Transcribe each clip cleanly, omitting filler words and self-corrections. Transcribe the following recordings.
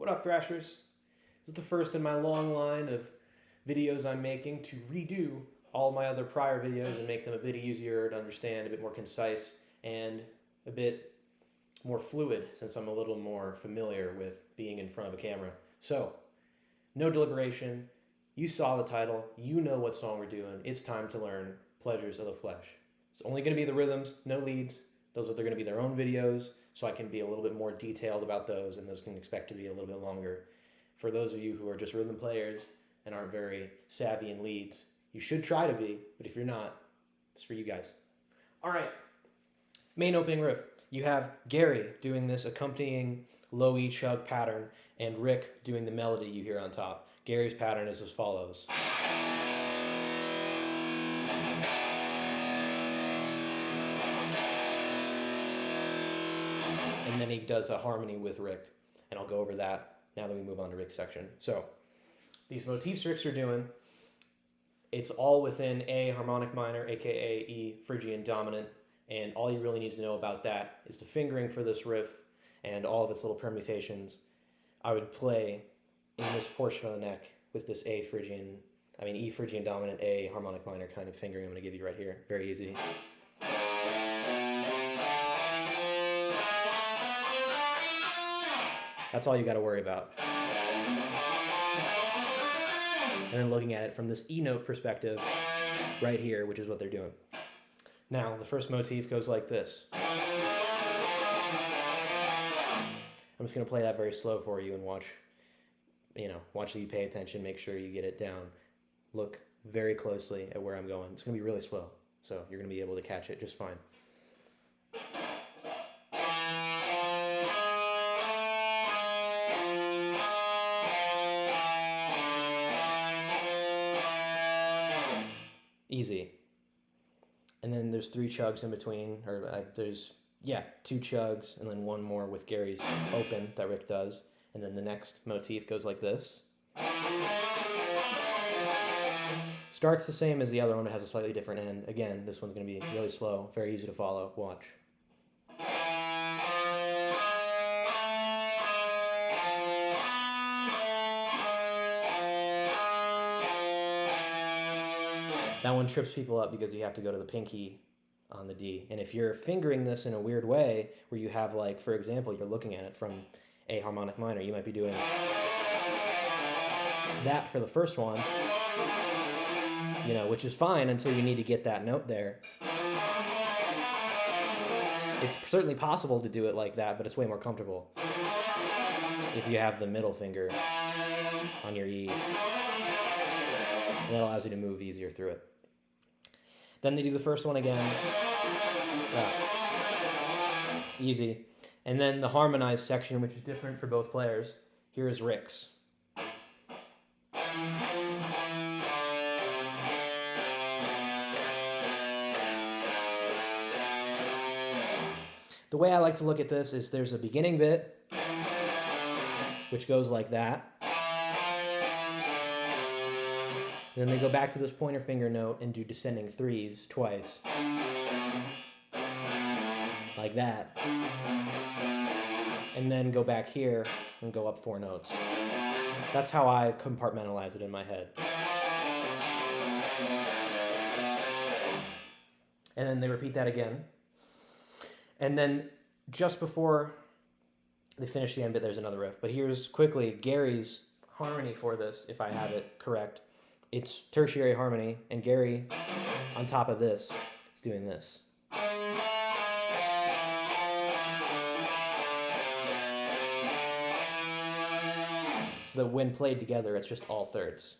What up, Thrashers? This is the first in my long line of videos I'm making to redo all my other prior videos and make them a bit easier to understand, a bit more concise, and a bit more fluid since I'm a little more familiar with being in front of a camera. So, no deliberation. You saw the title. You know what song we're doing. It's time to learn Pleasures of the Flesh. It's only going to be the rhythms, no leads. They're going to be their own videos, so I can be a little bit more detailed about those, and those can expect to be a little bit longer. For those of you who are just rhythm players and aren't very savvy in leads, you should try to be, but if you're not, it's for you guys. All right, main opening riff. You have Gary doing this accompanying low E chug pattern, and Rick doing the melody you hear on top. Gary's pattern is as follows. And then he does a harmony with Rick, and I'll go over that now that we move on to Rick's section. So, these motifs Rick's are doing, it's all within A harmonic minor, aka E Phrygian dominant, and all you really need to know about that is the fingering for this riff and all of its little permutations. I would play in this portion of the neck with this E Phrygian dominant, A harmonic minor kind of fingering I'm going to give you right here. Very easy. That's all you got to worry about. And then looking at it from this E note perspective right here, which is what they're doing. Now, the first motif goes like this. I'm just going to play that very slow for you and watch that you pay attention, make sure you get it down. Look very closely at where I'm going. It's going to be really slow, so you're going to be able to catch it just fine. Easy. And then there's 3 chugs in between, there's 2 chugs, and then 1 more with Gary's open that Rick does. And then the next motif goes like this. Starts the same as the other one, but has a slightly different end. Again, this one's going to be really slow, very easy to follow. Watch. That one trips people up because you have to go to the pinky on the D. And if you're fingering this in a weird way, where you have, like, for example, you're looking at it from A harmonic minor, you might be doing that for the first one, which is fine until you need to get that note there. It's certainly possible to do it like that, but it's way more comfortable if you have the middle finger on your E. And that allows you to move easier through it. Then they do the first one again. Easy. And then the harmonized section, which is different for both players. Here is Rick's. The way I like to look at this is there's a beginning bit, which goes like that. And then they go back to this pointer finger note and do descending 3s twice. Like that. And then go back here and go up 4 notes. That's how I compartmentalize it in my head. And then they repeat that again. And then just before they finish the end bit, there's another riff. But here's quickly Gary's harmony for this, if I have it correct. It's tertiary harmony, and Gary, on top of this, is doing this. So that when played together, it's just all thirds.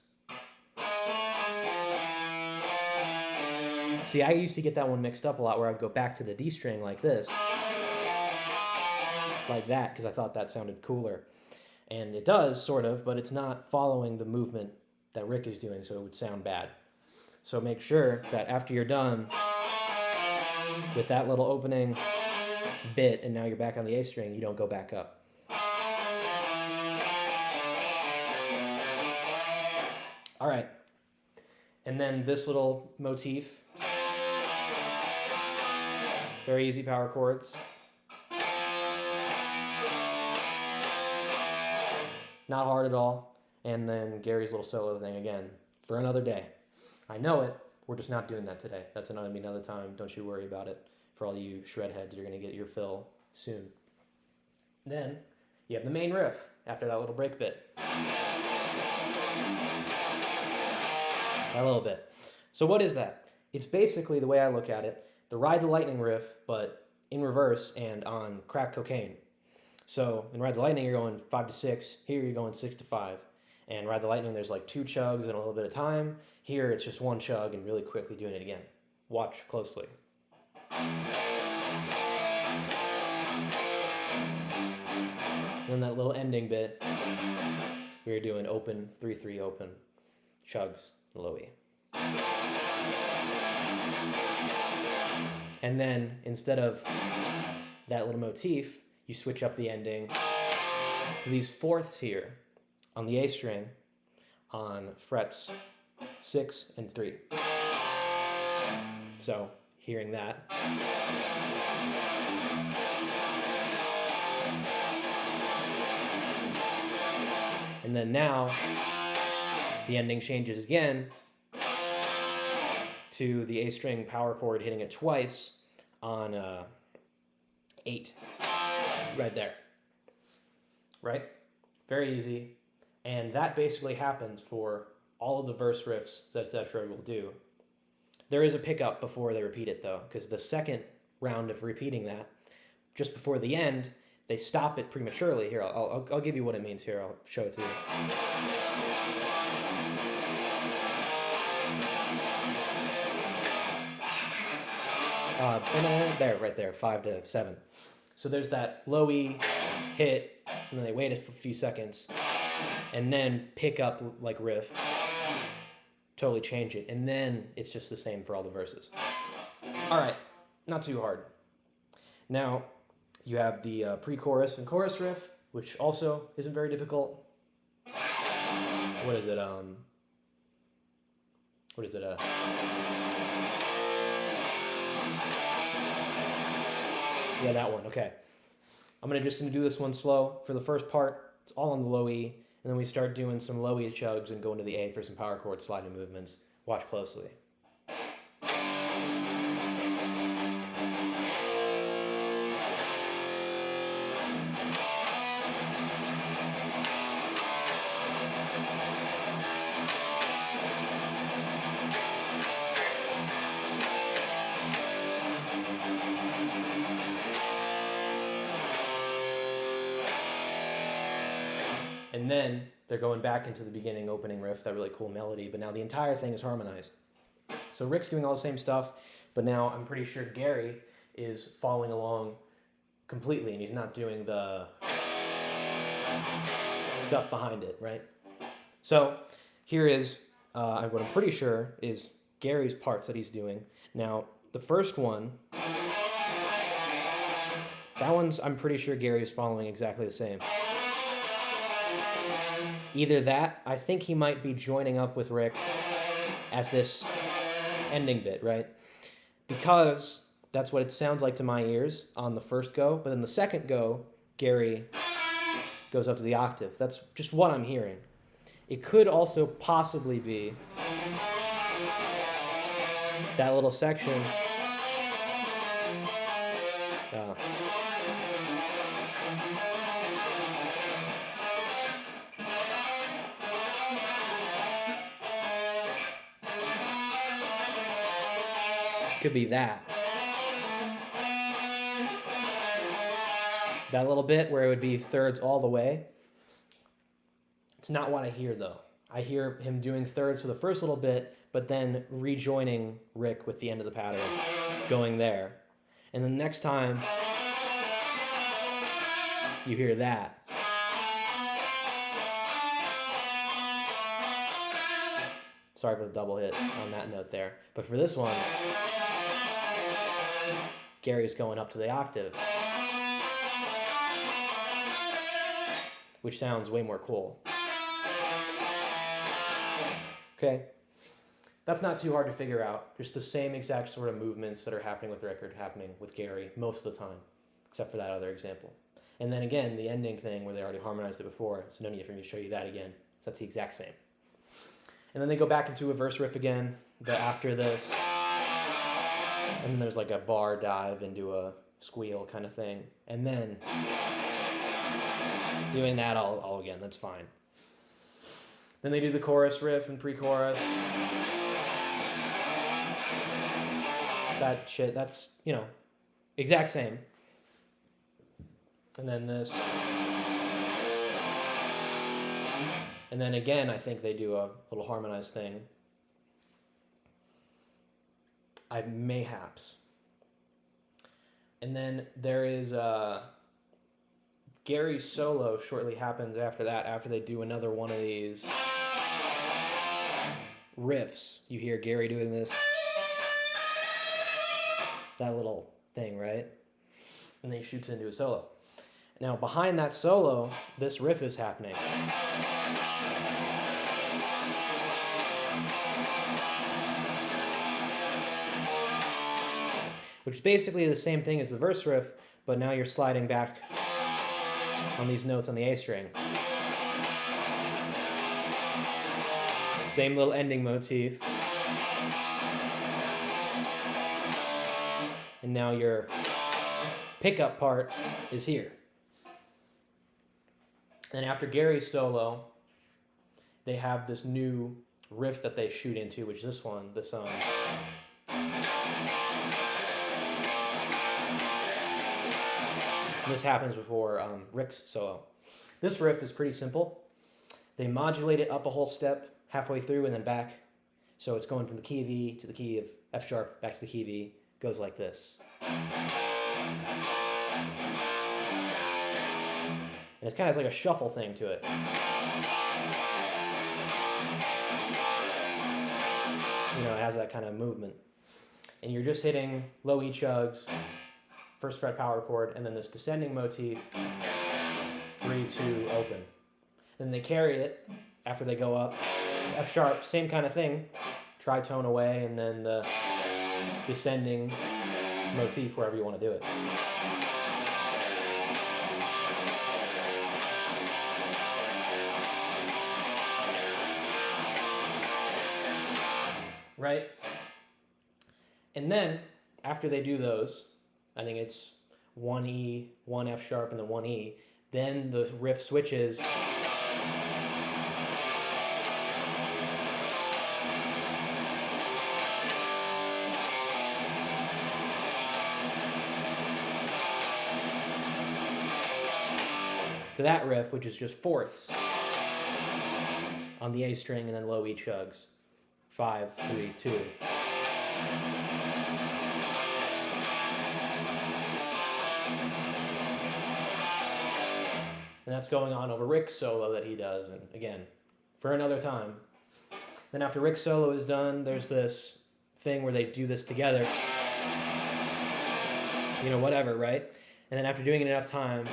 See, I used to get that one mixed up a lot, where I'd go back to the D string like this, like that, because I thought that sounded cooler. And it does, sort of, but it's not following the movement that Rick is doing, so it would sound bad. So make sure that after you're done with that little opening bit, and now you're back on the A string, you don't go back up. All right. And then this little motif, very easy power chords. Not hard at all. And then Gary's little solo thing again for another day. I know it. We're just not doing that today. That's another time. Don't you worry about it. For all you shred heads, you're going to get your fill soon. Then you have the main riff after that little break bit. That little bit. So what is that? It's basically, the way I look at it, the Ride the Lightning riff, but in reverse and on crack cocaine. So in Ride the Lightning, you're going 5 to 6. Here, you're going 6 to 5. And Ride the Lightning, there's like 2 chugs and a little bit of time. Here, it's just 1 chug and really quickly doing it again. Watch closely. Then that little ending bit, we're doing open, 3-3 open, chugs, low E. And then instead of that little motif, you switch up the ending to these fourths here on the A string on frets 6 and 3. So hearing that. And then now the ending changes again to the A string power chord hitting it twice on 8, right there. Right? Very easy. And that basically happens for all of the verse riffs that Shred will do. There is a pickup before they repeat it though, because the second round of repeating that, just before the end, they stop it prematurely. Here, I'll give you what it means here. I'll show it to you. There, right there, 5 to 7. So there's that low E hit, and then they wait a few seconds, and then pick up like riff, totally change it, and then it's just the same for all the verses. All right, not too hard. Now, you have the pre-chorus and chorus riff, which also isn't very difficult. What is it? Yeah, that one. Okay. I'm gonna do this one slow for the first part. It's all on the low E, and then we start doing some low E chugs and go into the A for some power chord sliding movements. Watch closely. And then they're going back into the beginning opening riff, that really cool melody, but now the entire thing is harmonized. So Rick's doing all the same stuff, but now I'm pretty sure Gary is following along completely, and he's not doing the stuff behind it, right? So here is what I'm pretty sure is Gary's parts that he's doing. Now, the first one, that one's, I'm pretty sure Gary's following exactly the same. Either that, I think he might be joining up with Rick at this ending bit, right? Because that's what it sounds like to my ears on the first go, but then the second go, Gary goes up to the octave. That's just what I'm hearing. It could also possibly be that little section. Could be that. That little bit where it would be thirds all the way. It's not what I hear though. I hear him doing thirds for the first little bit, but then rejoining Rick with the end of the pattern, going there. And the next time you hear that. Sorry for the double hit on that note there. But for this one, Gary's going up to the octave, which sounds way more cool. Okay, that's not too hard to figure out. Just the same exact sort of movements that are happening with Rick are happening with Gary most of the time, except for that other example. And then again, the ending thing where they already harmonized it before, so no need for me to show you that again. So that's the exact same. And then they go back into a verse riff again, after this. And then there's like a bar dive into a squeal kind of thing. And then doing that all again, that's fine. Then they do the chorus riff and pre-chorus. That shit, that's, exact same. And then this. And then again, I think they do a little harmonized thing. Mayhaps. And then there is Gary's solo shortly happens after that, after they do another one of these riffs. You hear Gary doing this. That little thing, right? And then he shoots into a solo. Now, behind that solo, this riff is happening. Which is basically the same thing as the verse riff, but now you're sliding back on these notes on the A string. Same little ending motif. And now your pickup part is here. And after Gary's solo, they have this new riff that they shoot into, which is this one, this this happens before Rick's solo. This riff is pretty simple. They modulate it up a whole step halfway through and then back. So it's going from the key of E to the key of F sharp, back to the key of E. Goes like this. And it's kind of like a shuffle thing to it. It has that kind of movement. And you're just hitting low E chugs, first fret power chord, and then this descending motif, 3-2 open. Then they carry it after they go up, F sharp, same kind of thing, tritone away, and then the descending motif wherever you want to do it. Right? And then, after they do those, I think it's 1 E, 1 F sharp, and then 1 E, then the riff switches to that riff, which is just fourths on the A string and then low E chugs. 5, 3, 2. And that's going on over Rick's solo that he does, and again, for another time. Then after Rick's solo is done, there's this thing where they do this together. Whatever, right? And then after doing it enough times,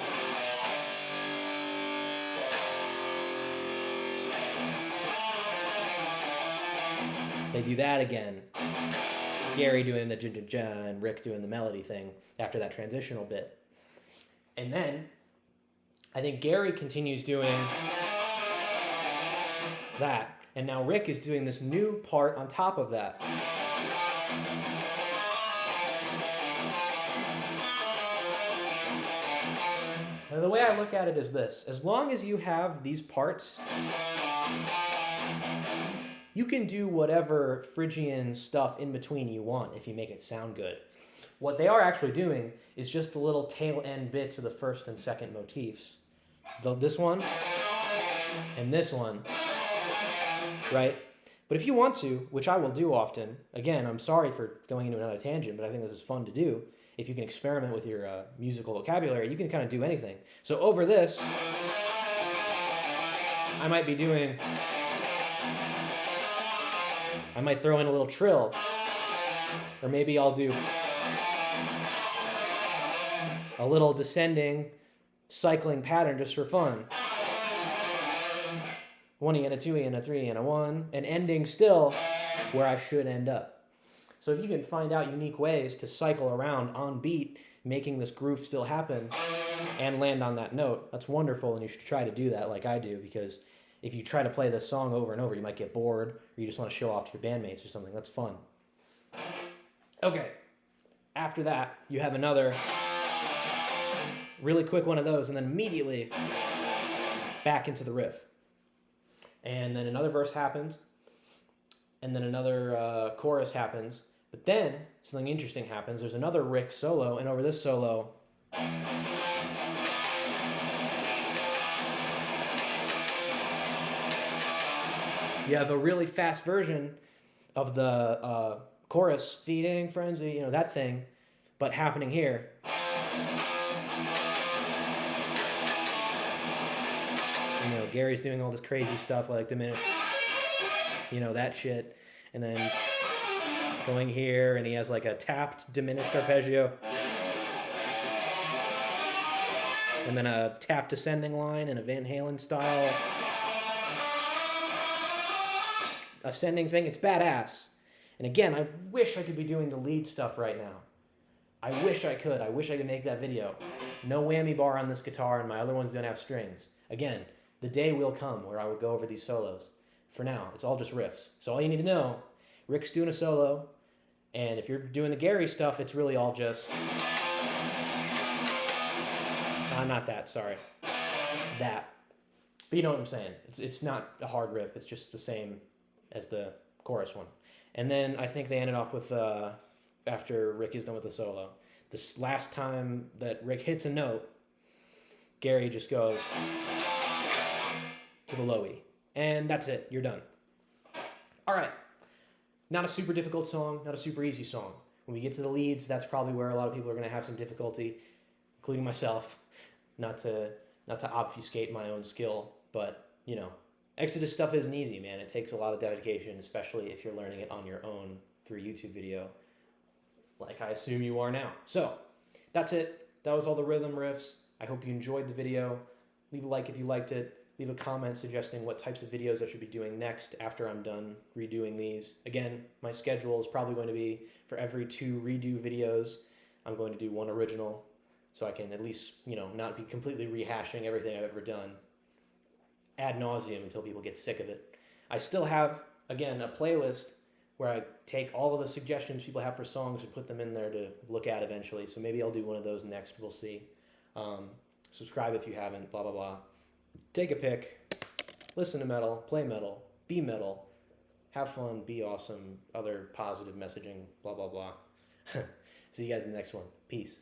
they do that again. Gary doing the ja-ja-ja and Rick doing the melody thing after that transitional bit. And then, I think Gary continues doing that. And now Rick is doing this new part on top of that. Now, the way I look at it is this. As long as you have these parts, you can do whatever Phrygian stuff in between you want if you make it sound good. What they are actually doing is just the little tail end bits of the first and second motifs. This one and this one, right? But if you want to, which I will do often, again, I'm sorry for going into another tangent, but I think this is fun to do. If you can experiment with your musical vocabulary, you can kind of do anything. So over this, I might be doing... I might throw in a little trill, or maybe I'll do a little descending cycling pattern just for fun. 1 E and a 2 E and a 3 E and a 1, and ending still where I should end up. So if you can find out unique ways to cycle around on beat, making this groove still happen, and land on that note, that's wonderful, and you should try to do that like I do, because if you try to play this song over and over, you might get bored, or you just want to show off to your bandmates or something. That's fun. Okay, after that, you have another really quick one of those, and then immediately back into the riff. And then another verse happens, and then another chorus happens, but then something interesting happens. There's another Rick solo, and over this solo, you have a really fast version of the chorus, feeding frenzy, you know, that thing, but happening here. You know, Gary's doing all this crazy stuff like diminish, you know, that shit. And then going here, and he has like a tapped diminished arpeggio. And then a tapped ascending line in a Van Halen style ascending thing. It's badass. And again, I wish I could be doing the lead stuff right now. I wish I could. I wish I could make that video. No whammy bar on this guitar, and my other ones don't have strings. Again, the day will come where I will go over these solos. For now, it's all just riffs. So all you need to know, Rick's doing a solo, and if you're doing the Gary stuff, it's really all just... not that, sorry. That. But you know what I'm saying. It's not a hard riff. It's just the same as the chorus one. And then I think they ended off with, after Rick is done with the solo, this last time that Rick hits a note, Gary just goes to the low E. And that's it. You're done. All right. Not a super difficult song, not a super easy song. When we get to the leads, that's probably where a lot of people are going to have some difficulty, including myself. Not to obfuscate my own skill, but, you know, Exodus stuff isn't easy, man. It takes a lot of dedication, especially if you're learning it on your own through YouTube video, like I assume you are now. So, that's it. That was all the rhythm riffs. I hope you enjoyed the video. Leave a like if you liked it. Leave a comment suggesting what types of videos I should be doing next after I'm done redoing these. Again, my schedule is probably going to be for every 2 redo videos, I'm going to do 1 original, so I can at least, you know, not be completely rehashing everything I've ever done ad nauseum until people get sick of it. I still have, again, a playlist where I take all of the suggestions people have for songs and put them in there to look at eventually, so maybe I'll do one of those next. We'll see. Subscribe if you haven't, blah, blah, blah. Take a pick, listen to metal, play metal, be metal, have fun, be awesome, other positive messaging, blah, blah, blah. See you guys in the next one. Peace.